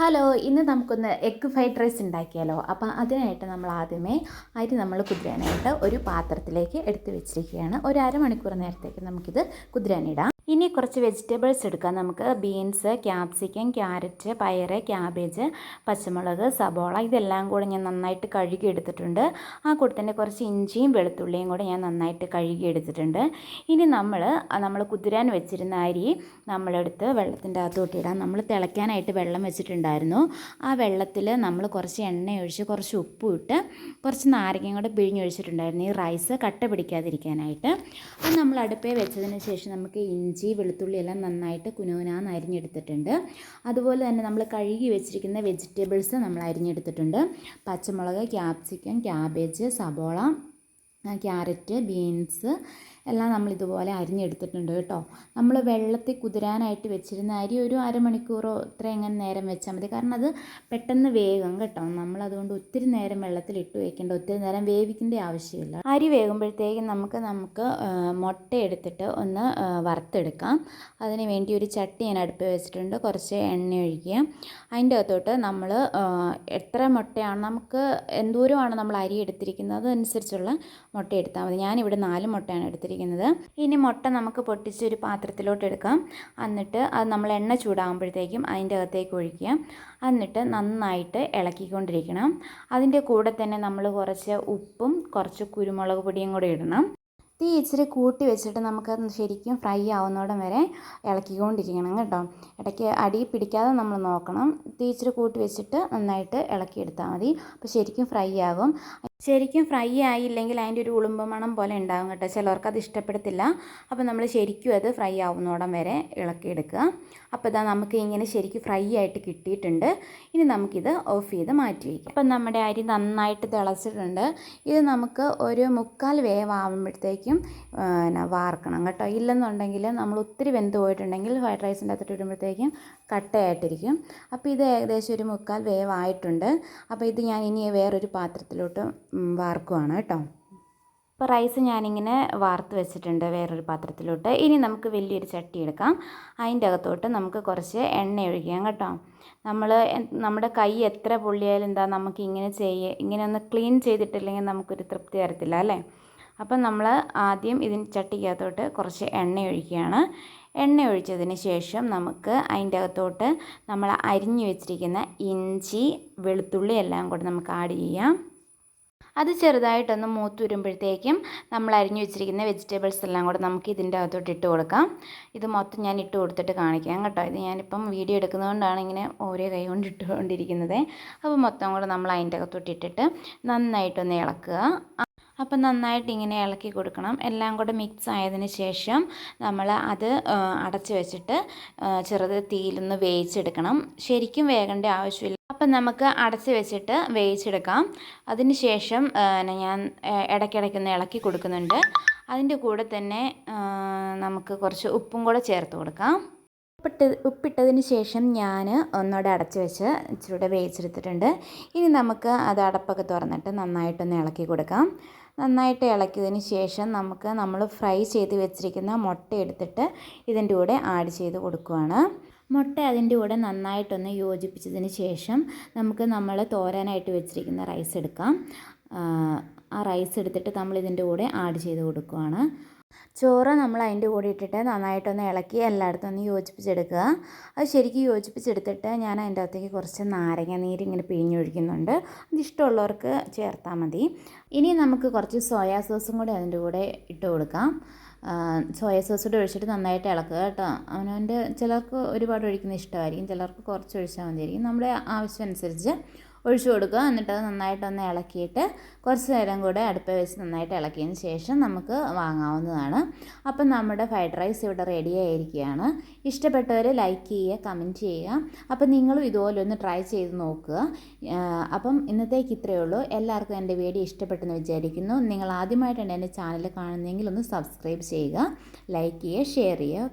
Hello, ഇന്ന് നമുക്കൊന്ന് egg fried rice ഉണ്ടാക്കിയാലോ. അപ്പം അതിനായിട്ട് നമ്മൾ ആദ്യമേ അരി കുതിരാനായിട്ട് ഒരു പാത്രത്തിലേക്ക് എടുത്ത് വെച്ചിരിക്കുകയാണ്. ഒരു അരമണിക്കൂർ നേരത്തേക്ക് നമുക്കിത് കുതിരാനിടാം. ഇനി കുറച്ച് വെജിറ്റബിൾസ് എടുക്കാം. നമുക്ക് ബീൻസ്, ക്യാപ്സിക്കം, ക്യാരറ്റ്, പയറ്, ക്യാബേജ്, പച്ചമുളക്, സബോള ഇതെല്ലാം കൂടെ ഞാൻ നന്നായിട്ട് കഴുകി എടുത്തിട്ടുണ്ട്. ആ കൂടെ തന്നെ കുറച്ച് ഇഞ്ചിയും വെളുത്തുള്ളിയും കൂടെ ഞാൻ നന്നായിട്ട് കഴുകി എടുത്തിട്ടുണ്ട്. ഇനി നമ്മൾ കുതിരാൻ വെച്ചിരുന്ന അരി നമ്മളെടുത്ത് വെള്ളത്തിൻ്റെ അകത്തോട്ട് ഇടാം. നമ്മൾ തിളയ്ക്കാനായിട്ട് വെള്ളം വെച്ചിട്ടുണ്ടായിരുന്നു. ആ വെള്ളത്തിൽ നമ്മൾ കുറച്ച് എണ്ണ ഒഴിച്ച് കുറച്ച് ഉപ്പും ഇട്ട് കുറച്ച് നാരങ്ങയും കൂടെ പിഴിഞ്ഞൊഴിച്ചിട്ടുണ്ടായിരുന്നു ഈ റൈസ് കട്ട പിടിക്കാതിരിക്കാനായിട്ട്. അത് നമ്മൾ അടുപ്പേ വെച്ചതിന് ശേഷം നമുക്ക് ഇഞ്ചി, വെളുത്തുള്ളി എല്ലാം നന്നായിട്ട് കുനുകുനാന്ന് അരിഞ്ഞെടുത്തിട്ടുണ്ട്. അതുപോലെ തന്നെ നമ്മൾ കഴുകി വെച്ചിരിക്കുന്ന വെജിറ്റബിൾസ് നമ്മൾ അരിഞ്ഞെടുത്തിട്ടുണ്ട്. പച്ചമുളക്, ക്യാപ്സിക്കം, ക്യാബേജ്, സബോള, ക്യാരറ്റ്, ബീൻസ് എല്ലാം നമ്മൾ ഇതുപോലെ അരിഞ്ഞെടുത്തിട്ടുണ്ട് കേട്ടോ. നമ്മൾ വെള്ളത്തിൽ കുതിരാനായിട്ട് വെച്ചിരുന്ന അരി ഒരു അരമണിക്കൂറോ ഇത്ര എങ്ങനെ നേരം വെച്ചാൽ മതി. കാരണം അത് പെട്ടെന്ന് വേഗം കേട്ടോ. നമ്മളതുകൊണ്ട് ഒത്തിരി നേരം വെള്ളത്തിൽ ഇട്ട് വയ്ക്കേണ്ട, ഒത്തിരി നേരം വേവിക്കേണ്ട ആവശ്യമില്ല. അരി വേകുമ്പോഴത്തേക്കും നമുക്ക് മുട്ട എടുത്തിട്ട് ഒന്ന് വറുത്തെടുക്കാം. അതിന് വേണ്ടി ഒരു ചട്ടി ഞാൻ അടുപ്പ് വെച്ചിട്ടുണ്ട്. കുറച്ച് എണ്ണ ഒഴിക്കുക. അതിൻ്റെ അകത്തോട്ട് നമ്മൾ എത്ര മുട്ടയാണ്, നമുക്ക് എന്തോരമാണ് നമ്മൾ അരി എടുത്തിരിക്കുന്നത് അതനുസരിച്ചുള്ള മുട്ട എടുത്താൽ മതി. ഞാനിവിടെ 4 മുട്ടയാണ് എടുത്തിരിക്കുന്നത്. ഇനി മുട്ട നമുക്ക് പൊട്ടിച്ച് ഒരു പാത്രത്തിലോട്ട് എടുക്കാം. എന്നിട്ട് അത് നമ്മൾ എണ്ണ ചൂടാകുമ്പോഴത്തേക്കും അതിൻ്റെ അകത്തേക്ക് ഒഴിക്കുക. എന്നിട്ട് നന്നായിട്ട് ഇളക്കിക്കൊണ്ടിരിക്കണം. അതിൻ്റെ കൂടെ തന്നെ നമ്മൾ കുറച്ച് ഉപ്പും കുറച്ച് കുരുമുളക് പൊടിയും കൂടെ ഇടണം. തീ ഇച്ചിരി കൂട്ടി വെച്ചിട്ട് നമുക്കത് ശരിക്കും ഫ്രൈ ആവുന്നോടം വരെ ഇളക്കിക്കൊണ്ടിരിക്കണം കേട്ടോ. ഇടയ്ക്ക് അടി പിടിക്കാതെ നമ്മൾ നോക്കണം. തീ ഇച്ചിരി കൂട്ടി വെച്ചിട്ട് നന്നായിട്ട് ഇളക്കിയെടുത്താൽ മതി. അപ്പോൾ ശരിക്കും ഫ്രൈ ആകും. ശരിക്കും ഫ്രൈ ആയില്ലെങ്കിൽ അതിൻ്റെ ഒരു ഉളുമ്പ് മണം പോലെ ഉണ്ടാകും കേട്ടോ. ചിലർക്ക് അത് ഇഷ്ടപ്പെടത്തില്ല. അപ്പോൾ നമ്മൾ ശരിക്കും അത് ഫ്രൈ ആവുന്നോടം വരെ ഇളക്കിയെടുക്കുക. അപ്പോൾ ഇതാ നമുക്ക് ഇങ്ങനെ ശരിക്കും ഫ്രൈ ആയിട്ട് കിട്ടിയിട്ടുണ്ട്. ഇനി നമുക്കിത് ഓഫ് ചെയ്ത് മാറ്റി വയ്ക്കാം. അപ്പം നമ്മുടെ അരി നന്നായിട്ട് തിളച്ചിട്ടുണ്ട്. ഇത് നമുക്ക് ഒരു 3/4 വേവാകുമ്പോഴത്തേക്കും വാർക്കണം കേട്ടോ. ഇല്ലെന്നുണ്ടെങ്കിൽ നമ്മൾ ഒത്തിരി വെന്ത് പോയിട്ടുണ്ടെങ്കിൽ ഫ്രൈഡ് റൈസിൻ്റെ അകത്തോട്ട് ഇടുമ്പോഴത്തേക്കും കട്ടയായിട്ടിരിക്കും. അപ്പോൾ ഇത് ഏകദേശം ഒരു 3/4 വേവായിട്ടുണ്ട്. അപ്പോൾ ഇത് ഞാൻ ഇനി വേറൊരു പാത്രത്തിലോട്ട് വാർക്കുവാണ് കേട്ടോ. അപ്പോൾ റൈസ് ഞാനിങ്ങനെ വാർത്ത് വെച്ചിട്ടുണ്ട് വേറൊരു പാത്രത്തിലോട്ട്. ഇനി നമുക്ക് വലിയൊരു ചട്ടി എടുക്കാം. അതിൻ്റെ അകത്തോട്ട് നമുക്ക് കുറച്ച് എണ്ണ ഒഴിക്കാം കേട്ടോ. നമ്മുടെ കൈ എത്ര പൊള്ളിയാലും നമുക്ക് ഇങ്ങനെ ഒന്ന് ക്ലീൻ ചെയ്തിട്ടില്ലെങ്കിൽ നമുക്കൊരു തൃപ്തി വരത്തില്ല അല്ലേ. അപ്പം നമ്മൾ ആദ്യം ഇതിന് ചട്ടിക്കകത്തോട്ട് കുറച്ച് എണ്ണ ഒഴിക്കുകയാണ്. എണ്ണ ഒഴിച്ചതിന് ശേഷം നമുക്ക് അതിൻ്റെ അകത്തോട്ട് നമ്മൾ അരിഞ്ഞു വെച്ചിരിക്കുന്ന ഇഞ്ചി, വെളുത്തുള്ളി എല്ലാം കൂടെ നമുക്ക് ആഡ് ചെയ്യാം. അത് ചെറുതായിട്ടൊന്ന് മൂത്ത് വരുമ്പോഴത്തേക്കും നമ്മൾ അരിഞ്ഞു വെച്ചിരിക്കുന്ന വെജിറ്റബിൾസ് എല്ലാം കൂടെ നമുക്ക് ഇതിൻ്റെ അകത്തോട്ട് ഇട്ട് കൊടുക്കാം. ഇത് മൊത്തം ഞാൻ ഇട്ട് കൊടുത്തിട്ട് കാണിക്കാം കേട്ടോ. ഇത് ഞാനിപ്പം വീഡിയോ എടുക്കുന്നതുകൊണ്ടാണ് ഇങ്ങനെ ഓരോ കൈ കൊണ്ട് ഇട്ടുകൊണ്ടിരിക്കുന്നത്. അപ്പോൾ മൊത്തം കൂടെ നമ്മൾ അതിൻ്റെ അകത്തോട്ട് ഇട്ടിട്ട് നന്നായിട്ടൊന്ന് ഇളക്കുക. അപ്പം നന്നായിട്ട് ഇങ്ങനെ ഇളക്കി കൊടുക്കണം. എല്ലാം കൂടെ മിക്സ് ആയതിന് ശേഷം നമ്മൾ അത് അടച്ച് വെച്ചിട്ട് ചെറുത് തീയിലൊന്ന് വേവിച്ചെടുക്കണം. ശരിക്കും വേകേണ്ട ആവശ്യമില്ല. അപ്പം നമുക്ക് അടച്ച് വെച്ചിട്ട് വേവിച്ചെടുക്കാം. അതിന് ശേഷം ഞാൻ ഇടയ്ക്കിടയ്ക്കൊന്ന് ഇളക്കി കൊടുക്കുന്നുണ്ട്. അതിൻ്റെ കൂടെ തന്നെ നമുക്ക് കുറച്ച് ഉപ്പും കൂടെ ചേർത്ത് കൊടുക്കാം. ഉപ്പിട്ടതിന് ശേഷം ഞാൻ ഒന്നുകൂടെ അടച്ച് വെച്ച് ഇച്ചിരി വേവിച്ചെടുത്തിട്ടുണ്ട്. ഇനി നമുക്ക് അത് അടപ്പൊക്കെ തുറന്നിട്ട് നന്നായിട്ടൊന്ന് ഇളക്കി കൊടുക്കാം. നന്നായിട്ട് ഇളക്കിയതിന് ശേഷം നമ്മൾ ഫ്രൈ ചെയ്ത് വെച്ചിരിക്കുന്ന മുട്ട എടുത്തിട്ട് ഇതിൻ്റെ കൂടെ ആഡ് ചെയ്ത് കൊടുക്കുകയാണ്. മുട്ട അതിൻ്റെ കൂടെ നന്നായിട്ടൊന്ന് യോജിപ്പിച്ചതിന് ശേഷം നമുക്ക് നമ്മൾ തോരാനായിട്ട് വെച്ചിരിക്കുന്ന റൈസ് എടുക്കാം. ആ റൈസ് എടുത്തിട്ട് നമ്മൾ ഇതിൻ്റെ കൂടെ ആഡ് ചെയ്ത് കൊടുക്കുകയാണ്. ചോറ് നമ്മൾ അതിൻ്റെ കൂടെ ഇട്ടിട്ട് നന്നായിട്ടൊന്ന് ഇളക്കി എല്ലായിടത്തും ഒന്ന് യോജിപ്പിച്ചെടുക്കുക. അത് ശരിക്കും യോജിപ്പിച്ചെടുത്തിട്ട് ഞാൻ അതിൻ്റെ അകത്തേക്ക് കുറച്ച് നാരങ്ങ നീര് ഇങ്ങനെ പിഴിഞ്ഞൊഴിക്കുന്നുണ്ട്. അത് ഇഷ്ടമുള്ളവർക്ക് ചേർത്താൽ മതി. ഇനി നമുക്ക് കുറച്ച് സോയാ സോസും കൂടെ അതിൻ്റെ കൂടെ ഇട്ട് കൊടുക്കാം. സോയാ സോസ് കൂടെ ഒഴിച്ചിട്ട് നന്നായിട്ട് ഇളക്കുക കേട്ടോ. അവനവൻ്റെ ചിലർക്ക് ഒരുപാട് ഒഴിക്കുന്നത് ഇഷ്ടമായിരിക്കും, ചിലർക്ക് കുറച്ച് ഒഴിച്ചാൽ മതിയായിരിക്കും. നമ്മുടെ ആവശ്യം അനുസരിച്ച് ഒഴിച്ചു കൊടുക്കുക. എന്നിട്ട് അത് നന്നായിട്ടൊന്ന് ഇളക്കിയിട്ട് കുറച്ച് നേരം കൂടെ അടുപ്പ് വെച്ച് നന്നായിട്ട് ഇളക്കിയതിന് ശേഷം നമുക്ക് വാങ്ങാവുന്നതാണ്. അപ്പം നമ്മുടെ ഫ്രൈഡ് റൈസ് ഇവിടെ റെഡി ആയിരിക്കുകയാണ്. ഇഷ്ടപ്പെട്ടവർ ലൈക്ക് ചെയ്യുക, കമൻറ്റ് ചെയ്യുക. അപ്പം നിങ്ങളും ഇതുപോലെ ഒന്ന് ട്രൈ ചെയ്ത് നോക്കുക. അപ്പം ഇന്നത്തേക്ക് ഇത്രയേ ഉള്ളൂ. എല്ലാവർക്കും എൻ്റെ വീഡിയോ ഇഷ്ടപ്പെട്ടെന്ന് വിചാരിക്കുന്നു. നിങ്ങൾ ആദ്യമായിട്ടാണ് എൻ്റെ ചാനൽ കാണുന്നതെങ്കിൽ ഒന്ന് സബ്സ്ക്രൈബ് ചെയ്യുക, ലൈക്ക് ചെയ്യുക, ഷെയർ ചെയ്യുക.